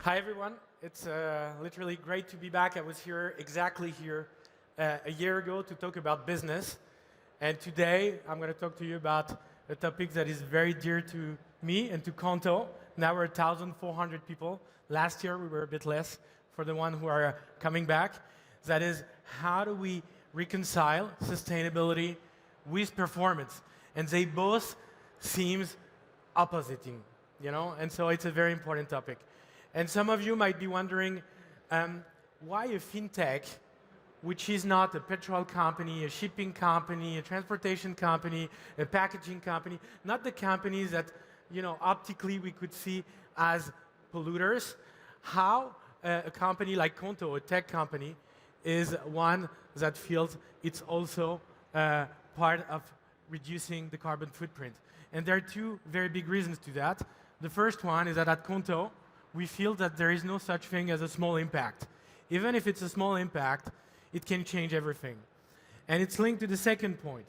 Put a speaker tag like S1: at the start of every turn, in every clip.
S1: Hi, everyone. It's literally great to be back. I was exactly here, a year ago to talk about business. And today, I'm going to talk to you about a topic that is very dear to me and to Qonto. Now we're 1,400 people. Last year, we were a bit less for the ones who are coming back. That is, how do we reconcile sustainability with performance? And they both seem oppositing, you know? And so it's a very important topic. And some of you might be wondering, why a fintech, which is not a petrol company, a shipping company, a transportation company, a packaging company, not the companies that, optically we could see as polluters, how a company like Qonto, a tech company, is one that feels it's also part of reducing the carbon footprint. And there are two very big reasons to that. The first one is that at Qonto, we feel that there is no such thing as a small impact. Even if it's a small impact, it can change everything. And it's linked to the second point.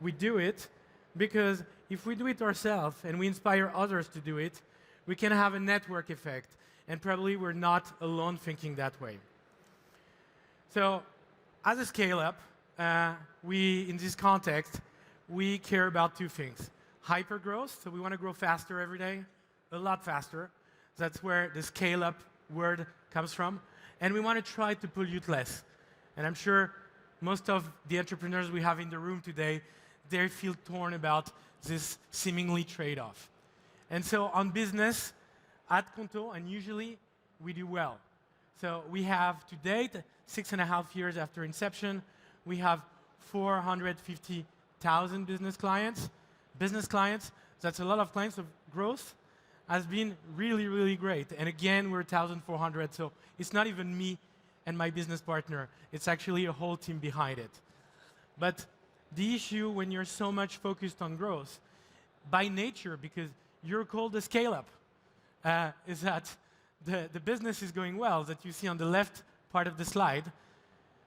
S1: We do it because if we do it ourselves and we inspire others to do it, we can have a network effect. And probably we're not alone thinking that way. So as a scale-up, in this context, we care about two things. Hypergrowth, so we want to grow faster every day, a lot faster. That's where the scale-up word comes from. And we want to try to pollute less. And I'm sure most of the entrepreneurs we have in the room today, they feel torn about this seemingly trade-off. And so on business, at Qonto, and usually, we do well. So we have, to date, 6.5 years after inception, we have 450,000 business clients. Business clients, that's a lot of clients of growth, has been really, really great. And again, we're 1,400, so it's not even me and my business partner. It's actually a whole team behind it. But the issue when you're so much focused on growth, by nature, because you're called a scale-up, is that the business is going well, that you see on the left part of the slide,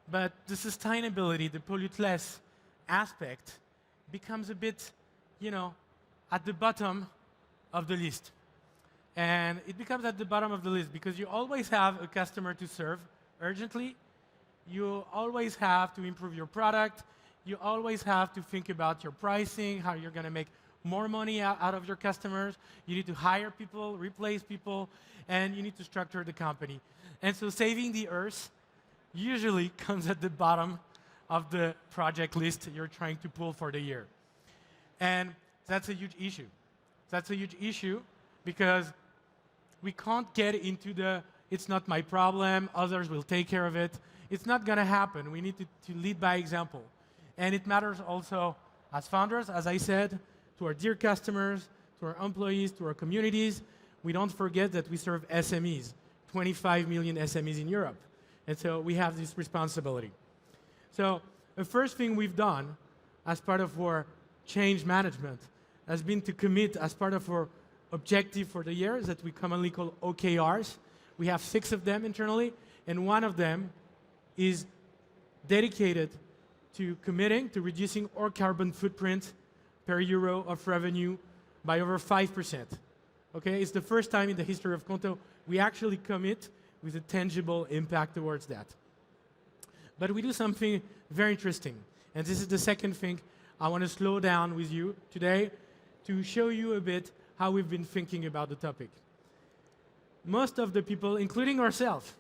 S1: but the sustainability, the pollute less aspect, becomes a bit, at the bottom of the list. And it becomes at the bottom of the list because you always have a customer to serve urgently. You always have to improve your product. You always have to think about your pricing, how you're going to make more money out of your customers. You need to hire people, replace people, and you need to structure the company. And so saving the Earth usually comes at the bottom of the project list you're trying to pull for the year. And that's a huge issue. That's a huge issue because we can't get into the, it's not my problem, others will take care of it. It's not going to happen. We need to lead by example. And it matters also as founders, as I said, to our dear customers, to our employees, to our communities. We don't forget that we serve SMEs, 25 million SMEs in Europe. And so we have this responsibility. So the first thing we've done as part of our change management has been to commit as part of our objective for the year that we commonly call OKRs. We have 6 of them internally, and one of them is dedicated to committing to reducing our carbon footprint per euro of revenue by over 5%. Okay, it's the first time in the history of Qonto we actually commit with a tangible impact towards that. But we do something very interesting, and this is the second thing I want to slow down with you today to show you a bit how we've been thinking about the topic. Most of the people, including ourselves,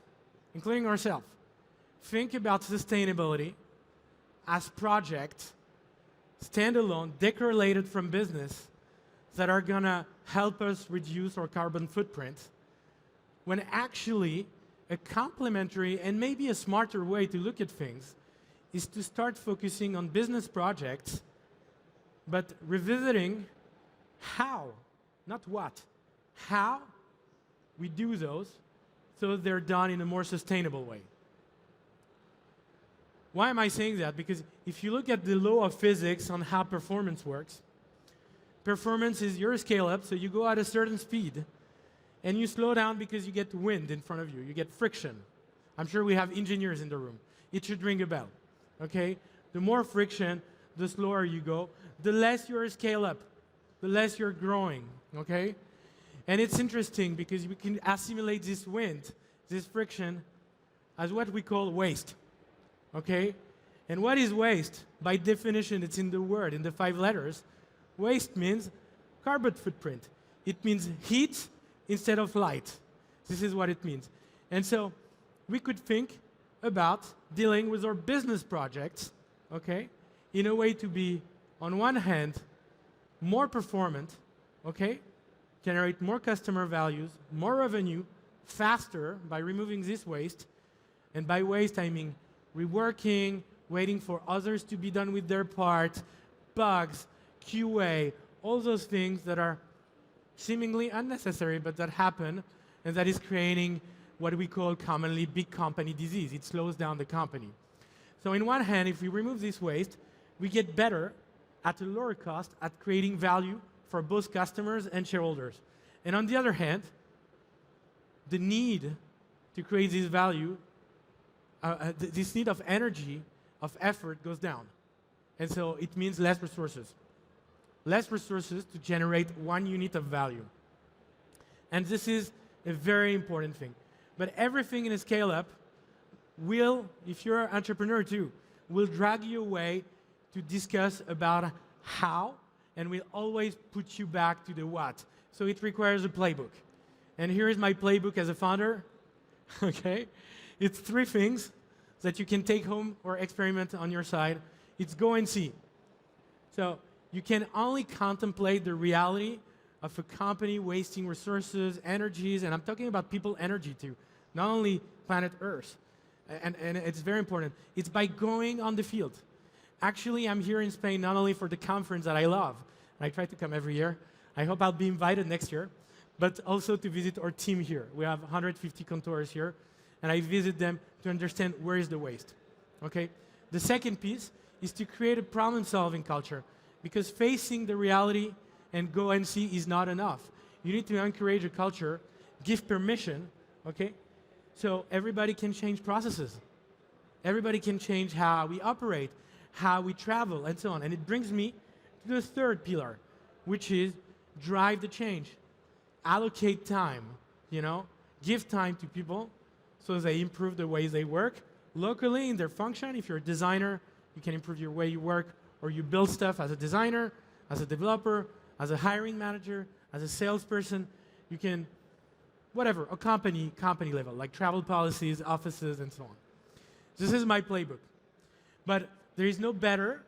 S1: think about sustainability as projects, standalone, decorrelated from business, that are going to help us reduce our carbon footprint, when actually a complementary and maybe a smarter way to look at things is to start focusing on business projects, but revisiting how, not what, how we do those so they're done in a more sustainable way. Why am I saying that? Because if you look at the law of physics on how performance works, performance is your scale-up, so you go at a certain speed, and you slow down because you get wind in front of you, you get friction. I'm sure we have engineers in the room. It should ring a bell, okay? The more friction, the slower you go, the less you're scale-up, the less you're growing, okay? And it's interesting because we can assimilate this wind, this friction, as what we call waste. Okay? And what is waste? By definition, it's in the word, in the 5 letters. Waste means carbon footprint. It means heat instead of light. This is what it means. And so we could think about dealing with our business projects, okay, in a way to be, on one hand, more performant, okay, generate more customer values, more revenue, faster by removing this waste. And by waste, I mean reworking, waiting for others to be done with their part, bugs, QA, all those things that are seemingly unnecessary, but that happen, and that is creating what we call commonly big company disease. It slows down the company. So in one hand, if we remove this waste, we get better at a lower cost at creating value for both customers and shareholders. And on the other hand, the need to create this value, this need of energy, of effort goes down. And so it means less resources. Less resources to generate 1 unit of value. And this is a very important thing. But everything in a scale-up will, if you're an entrepreneur too, will drag you away to discuss about how, and will always put you back to the what. So it requires a playbook. And here is my playbook as a founder. Okay? It's 3 things that you can take home or experiment on your side. It's go and see. So you can only contemplate the reality of a company wasting resources, energies, and I'm talking about people energy too, not only planet Earth. And it's very important. It's by going on the field. Actually, I'm here in Spain not only for the conference that I love, and I try to come every year. I hope I'll be invited next year, but also to visit our team here. We have 150 Qontoers here, and I visit them to understand where is the waste. Okay? The second piece is to create a problem-solving culture, because facing the reality and go and see is not enough. You need to encourage a culture, give permission, okay? So everybody can change processes. Everybody can change how we operate, how we travel, and so on. And it brings me to the third pillar, which is drive the change. Allocate time, you know? Give time to people so they improve the ways they work locally in their function. If you're a designer, you can improve your way you work, or you build stuff as a designer, as a developer, as a hiring manager, as a salesperson. You can, whatever, a company level, like travel policies, offices, and so on. This is my playbook. But there is no better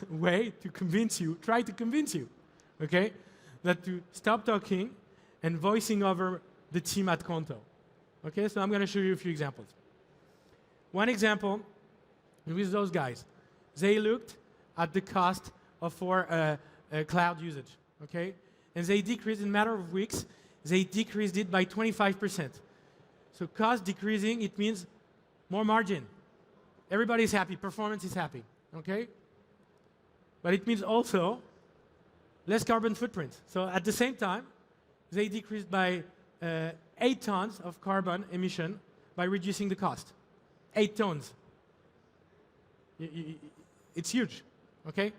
S1: way to convince you, try to convince you, okay, that to stop talking and voicing over the team at Qonto. Okay, so I'm going to show you a few examples. One example with those guys. They looked at the cost of our cloud usage, okay? And they decreased, in a matter of weeks, they decreased it by 25%. So cost decreasing, it means more margin. Everybody's happy, performance is happy, okay? But it means also less carbon footprint. So at the same time, they decreased by 8 tons of carbon emission by reducing the cost. 8 tons. It's huge, okay?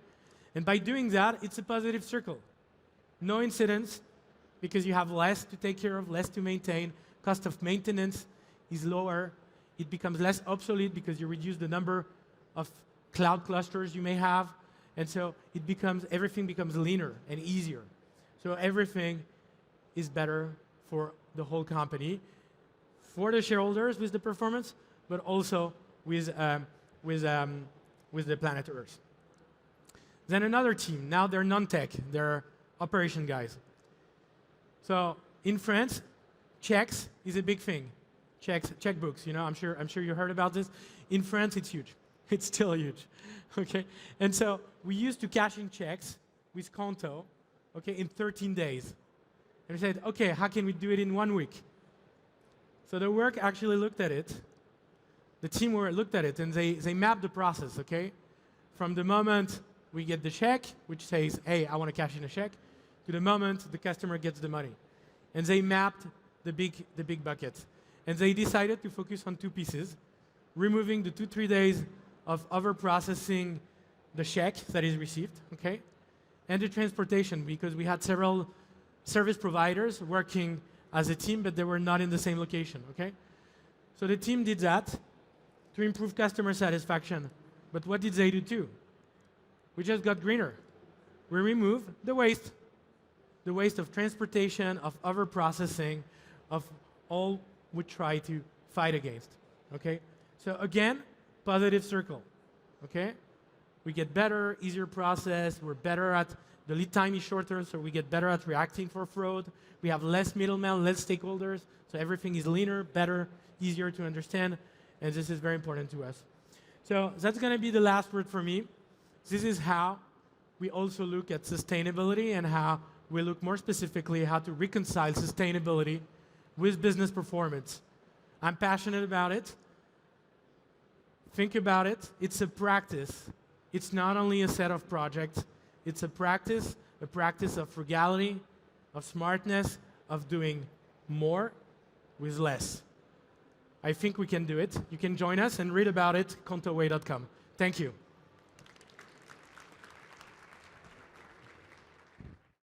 S1: And by doing that, it's a positive circle. No incidents, because you have less to take care of, less to maintain. Cost of maintenance is lower. It becomes less obsolete because you reduce the number of cloud clusters you may have. And so it becomes, everything becomes leaner and easier. So everything is better for the whole company, for the shareholders with the performance, but also with the planet Earth. Then another team, now they're non-tech, they're operation guys. So in France, checks is a big thing. Checks, checkbooks, you know, I'm sure you heard about this. In France, it's huge. It's still huge, okay? And so we used to cash in checks with Qonto, okay, in 13 days. And we said, okay, how can we do it in 1 week? So the work actually looked at it. The team looked at it, and they mapped the process, okay? From the moment we get the check, which says, hey, I want to cash in a check, to the moment the customer gets the money. And they mapped the big buckets. And they decided to focus on 2 pieces, removing the 2-3 days of over-processing the check that is received, okay? And the transportation, because we had several service providers working as a team, but they were not in the same location, okay? So the team did that to improve customer satisfaction. But what did they do too? We just got greener. We removed the waste of transportation, of overprocessing, of all we try to fight against, okay? So again, positive circle, okay? We get better, easier process, we're better at, the lead time is shorter, so we get better at reacting for fraud. We have less middlemen, less stakeholders, so everything is leaner, better, easier to understand, and this is very important to us. So that's gonna be the last word for me. This is how we also look at sustainability and how we look more specifically how to reconcile sustainability with business performance. I'm passionate about it. Think about it. It's a practice. It's not only a set of projects. It's a practice of frugality, of smartness, of doing more with less. I think we can do it. You can join us and read about it, qontoway.com. Thank you.